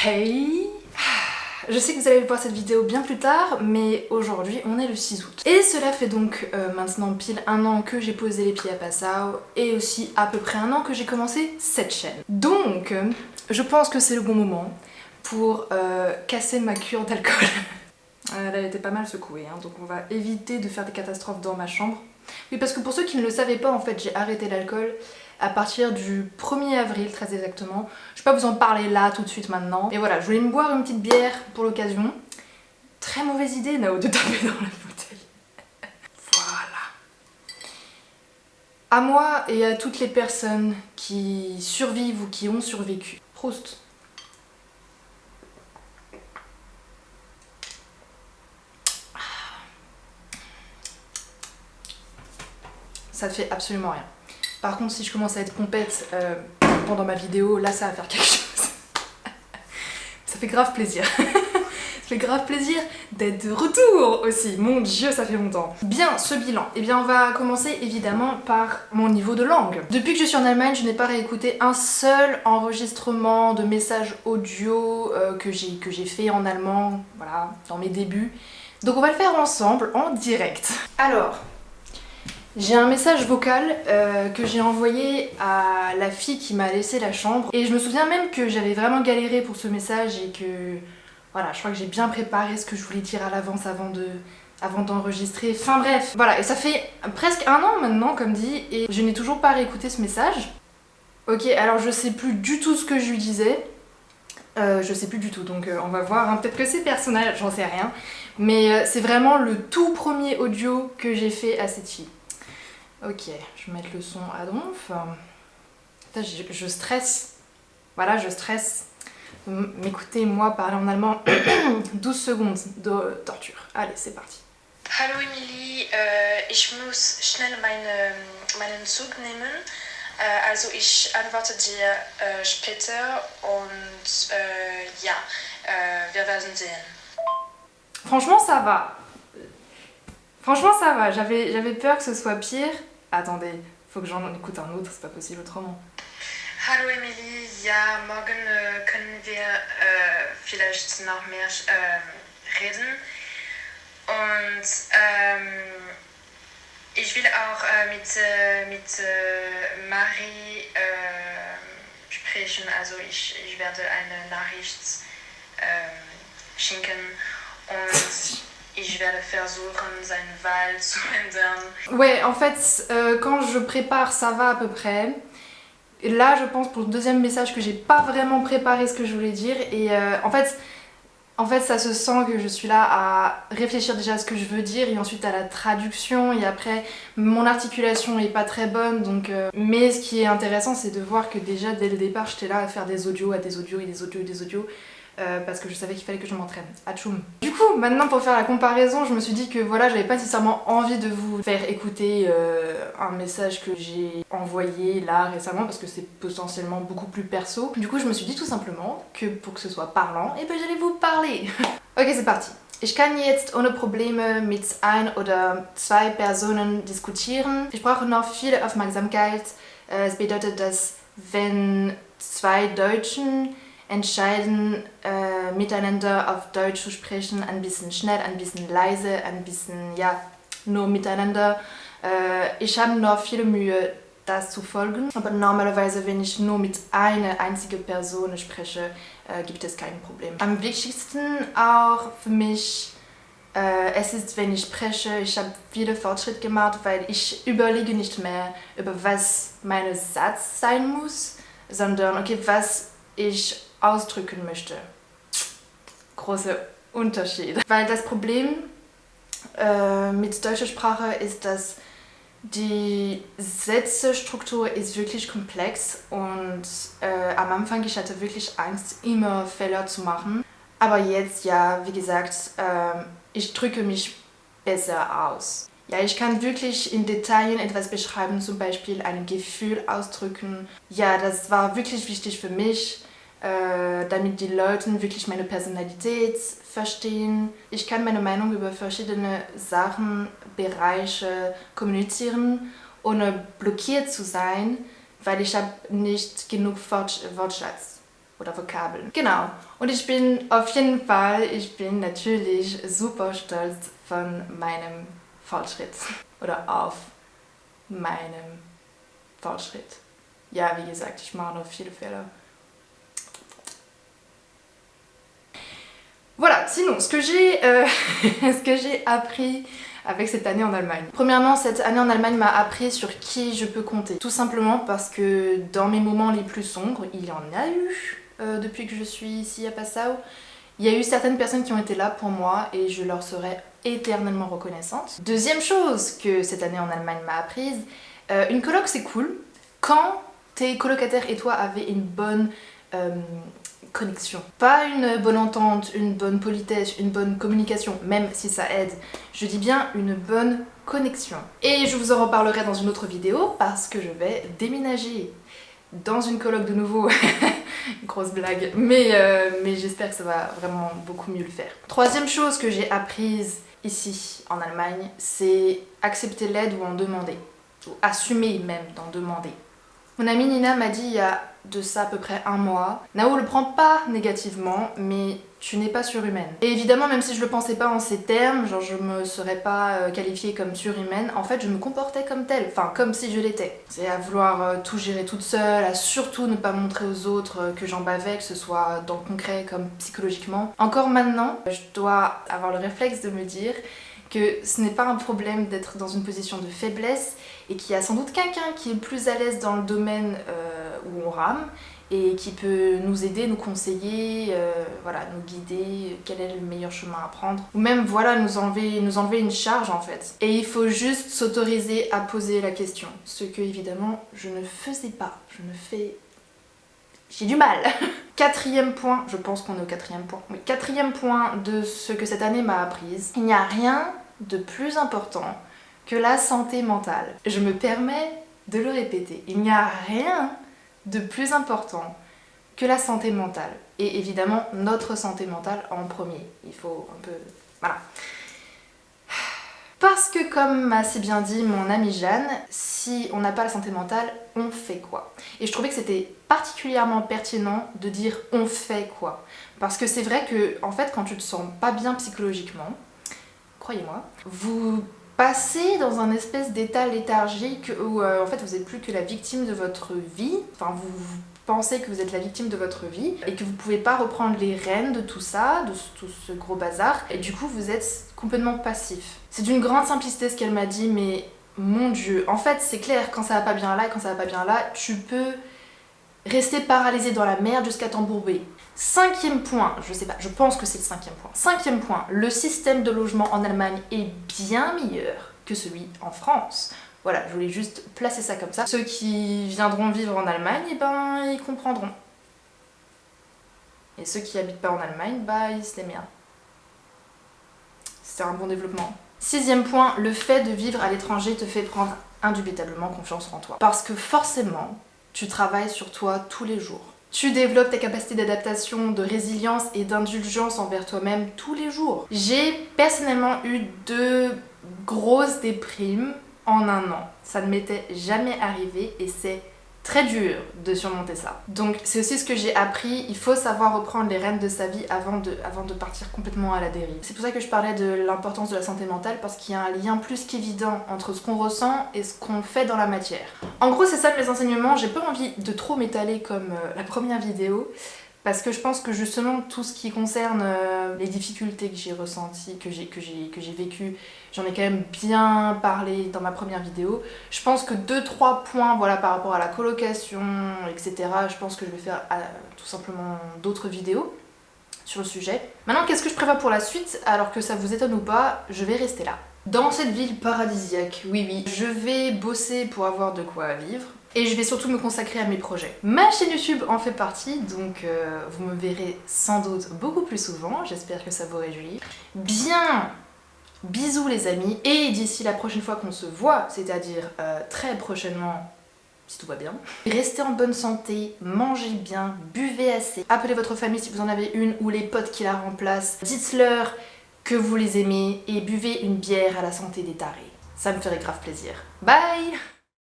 Hey! Je sais que vous allez voir cette vidéo bien plus tard, mais aujourd'hui on est le 6 août. Et cela fait donc maintenant pile un an que j'ai posé les pieds à Passau et aussi à peu près un an que j'ai commencé cette chaîne. Donc je pense que c'est le bon moment pour casser ma cure d'alcool. Elle était pas mal secouée, hein, donc on va éviter de faire des catastrophes dans ma chambre. Oui, parce que pour ceux qui ne le savaient pas, en fait, j'ai arrêté l'alcool à partir du 1er avril, très exactement. Je vais pas vous en parler là, tout de suite, maintenant. Et voilà, je voulais me boire une petite bière pour l'occasion. Très mauvaise idée, Nao, de taper dans la bouteille. Voilà. À moi et à toutes les personnes qui survivent ou qui ont survécu. Proust. Ça fait absolument rien. Par contre, si je commence à être pompette pendant ma vidéo, là ça va faire quelque chose. Ça fait grave plaisir. Ça fait grave plaisir d'être de retour aussi. Mon Dieu, ça fait longtemps. Bien, ce bilan. Eh bien, on va commencer évidemment par mon niveau de langue. Depuis que je suis en Allemagne, je n'ai pas réécouté un seul enregistrement de message audio que j'ai fait en allemand, voilà, dans mes débuts. Donc on va le faire ensemble, en direct. Alors, j'ai un message vocal que j'ai envoyé à la fille qui m'a laissé la chambre. Et je me souviens même que j'avais vraiment galéré pour ce message et que... Voilà, je crois que j'ai bien préparé ce que je voulais dire à l'avance avant d'enregistrer. Enfin bref, voilà, et ça fait presque un an maintenant, comme dit, et je n'ai toujours pas réécouté ce message. Ok, alors je sais plus du tout ce que je lui disais. Je sais plus du tout, donc on va voir, hein. Peut-être que c'est personnel, j'en sais rien. Mais c'est vraiment le tout premier audio que j'ai fait à cette fille. Ok, je vais mettre le son à donf. Putain, je stresse. Voilà, je stresse. M'écoutez, moi, parler en allemand 12 secondes de torture. Allez, c'est parti. Hallo Emilie, ich muss schnell meinen Zug nehmen. Also ich antworte dir später und ja, wir werden sehen. Franchement, ça va. Franchement, ça va. J'avais peur que ce soit pire. Attendez, faut que j'en écoute un autre, c'est pas possible autrement. Hallo Emilie, ja, morgen können wir vielleicht noch mehr reden. Und ich will auch mit Marie sprechen. Also ich werde eine Nachricht schicken und ich werde versuchen, seine Wahl zu ändern. Ouais, en fait, quand je prépare, ça va à peu près. Et là, je pense pour le deuxième message que j'ai pas vraiment préparé ce que je voulais dire. Et en fait, ça se sent que je suis là à réfléchir déjà à ce que je veux dire et ensuite à la traduction. Et après, mon articulation est pas très bonne. Donc, mais ce qui est intéressant, c'est de voir que déjà dès le départ, j'étais là à faire des audios, des audios. Parce que je savais qu'il fallait que je m'entraîne. Atchoum. Du coup, maintenant pour faire la comparaison, je me suis dit que voilà, j'avais pas nécessairement envie de vous faire écouter un message que j'ai envoyé là récemment parce que c'est potentiellement beaucoup plus perso. Du coup, je me suis dit tout simplement que pour que ce soit parlant, et ben j'allais vous parler. Ok, c'est parti. Ich kann jetzt ohne Probleme mit ein oder zwei Personen diskutieren. Ich brauche noch viel Aufmerksamkeit. Es bedeutet, dass wenn zwei Deutschen entscheiden, miteinander auf Deutsch zu sprechen, ein bisschen schnell, ein bisschen leise, ein bisschen, ja, nur miteinander. Ich habe noch viel Mühe, das zu folgen, aber normalerweise, wenn ich nur mit einer einzigen Person spreche, gibt es kein Problem. Am wichtigsten auch für mich, es ist, wenn ich spreche, ich habe viele Fortschritte gemacht, weil ich überlege nicht mehr, über was mein Satz sein muss, sondern, okay, was ich ausdrücken möchte. Großer Unterschied. Weil das Problem mit deutscher Sprache ist, dass die Sätzestruktur ist wirklich komplex und am Anfang ich hatte wirklich Angst, immer Fehler zu machen. Aber jetzt, ja, wie gesagt, ich drücke mich besser aus. Ja, ich kann wirklich in Details etwas beschreiben, zum Beispiel ein Gefühl ausdrücken. Ja, das war wirklich wichtig für mich. Damit die Leute wirklich meine Personalität verstehen. Ich kann meine Meinung über verschiedene Sachen, Bereiche kommunizieren, ohne blockiert zu sein, weil ich habe nicht genug Wortschatz. oder Vokabeln. Genau. Und ich bin auf jeden Fall, ich bin natürlich super stolz von meinem Fortschritt. Oder auf meinem Fortschritt. Ja, wie gesagt, ich mache noch viele Fehler. Voilà, sinon, ce que j'ai appris avec cette année en Allemagne. Premièrement, cette année en Allemagne m'a appris sur qui je peux compter. Tout simplement parce que dans mes moments les plus sombres, il y en a eu depuis que je suis ici à Passau. Il y a eu certaines personnes qui ont été là pour moi et je leur serai éternellement reconnaissante. Deuxième chose que cette année en Allemagne m'a apprise, une coloc c'est cool quand tes colocataires et toi avez une bonne connexion. Pas une bonne entente, une bonne politesse, une bonne communication, même si ça aide. Je dis bien une bonne connexion. Et je vous en reparlerai dans une autre vidéo parce que je vais déménager dans une coloc de nouveau. Grosse blague, mais j'espère que ça va vraiment beaucoup mieux le faire. Troisième chose que j'ai apprise ici en Allemagne, c'est accepter l'aide ou en demander. Ou assumer même d'en demander. Mon amie Nina m'a dit il y a de ça à peu près un mois, Nao le prend pas négativement, mais tu n'es pas surhumaine. Et évidemment, même si je le pensais pas en ces termes, genre je me serais pas qualifiée comme surhumaine, en fait je me comportais comme telle, enfin comme si je l'étais. C'est à vouloir tout gérer toute seule, à surtout ne pas montrer aux autres que j'en bavais, que ce soit dans le concret comme psychologiquement. Encore maintenant, je dois avoir le réflexe de me dire que ce n'est pas un problème d'être dans une position de faiblesse et qu'il y a sans doute quelqu'un qui est plus à l'aise dans le domaine où on rame et qui peut nous aider, nous conseiller, voilà, nous guider, quel est le meilleur chemin à prendre. Ou même voilà, nous enlever une charge en fait. Et il faut juste s'autoriser à poser la question. Ce que évidemment je ne faisais pas. J'ai du mal. Quatrième point, je pense qu'on est au quatrième point. Oui, quatrième point de ce que cette année m'a apprise. Il n'y a rien de plus important que la santé mentale. Je me permets de le répéter. Il n'y a rien de plus important que la santé mentale. Et évidemment, notre santé mentale en premier. Il faut un peu... Voilà. Parce que comme m'a si bien dit mon amie Jeanne, si on n'a pas la santé mentale, on fait quoi? Et je trouvais que c'était particulièrement pertinent de dire on fait quoi. Parce que c'est vrai que en fait quand tu te sens pas bien psychologiquement, croyez-moi, vous passez dans un espèce d'état léthargique où en fait vous n'êtes plus que la victime de votre vie, enfin vous pensez que vous êtes la victime de votre vie et que vous pouvez pas reprendre les rênes de tout ça, de tout ce gros bazar, et du coup vous êtes complètement passif. C'est d'une grande simplicité ce qu'elle m'a dit, mais mon Dieu, en fait c'est clair, quand ça va pas bien là et quand ça va pas bien là, tu peux rester paralysé dans la merde jusqu'à t'embourber. Cinquième point, je sais pas, je pense que c'est le cinquième point. Cinquième point, le système de logement en Allemagne est bien meilleur que celui en France. Voilà, je voulais juste placer ça comme ça. Ceux qui viendront vivre en Allemagne, eh ben, ils comprendront. Et ceux qui habitent pas en Allemagne, bah, ils se démerdent. C'est un bon développement. Sixième point, le fait de vivre à l'étranger te fait prendre indubitablement confiance en toi. Parce que forcément, tu travailles sur toi tous les jours. Tu développes ta capacité d'adaptation, de résilience et d'indulgence envers toi-même tous les jours. J'ai personnellement eu 2 grosses déprimes en un an. Ça ne m'était jamais arrivé et c'est très dur de surmonter ça. Donc c'est aussi ce que j'ai appris, il faut savoir reprendre les rênes de sa vie avant de partir complètement à la dérive. C'est pour ça que je parlais de l'importance de la santé mentale, parce qu'il y a un lien plus qu'évident entre ce qu'on ressent et ce qu'on fait dans la matière. En gros c'est ça mes enseignements, j'ai pas envie de trop m'étaler comme la première vidéo, parce que je pense que justement tout ce qui concerne les difficultés que j'ai ressenties, que j'ai vécues, j'en ai quand même bien parlé dans ma première vidéo. Je pense que 2-3 points voilà, par rapport à la colocation, etc. Je pense que je vais faire tout simplement d'autres vidéos sur le sujet. Maintenant, qu'est-ce que je prévois pour la suite? Alors que ça vous étonne ou pas, je vais rester là. Dans cette ville paradisiaque, oui, je vais bosser pour avoir de quoi vivre. Et je vais surtout me consacrer à mes projets. Ma chaîne YouTube en fait partie, donc vous me verrez sans doute beaucoup plus souvent, j'espère que ça vous réjouit. Bien, bisous les amis, et d'ici la prochaine fois qu'on se voit, c'est-à-dire très prochainement, si tout va bien, restez en bonne santé, mangez bien, buvez assez, appelez votre famille si vous en avez une, ou les potes qui la remplacent, dites-leur que vous les aimez, et buvez une bière à la santé des tarés. Ça me ferait grave plaisir. Bye!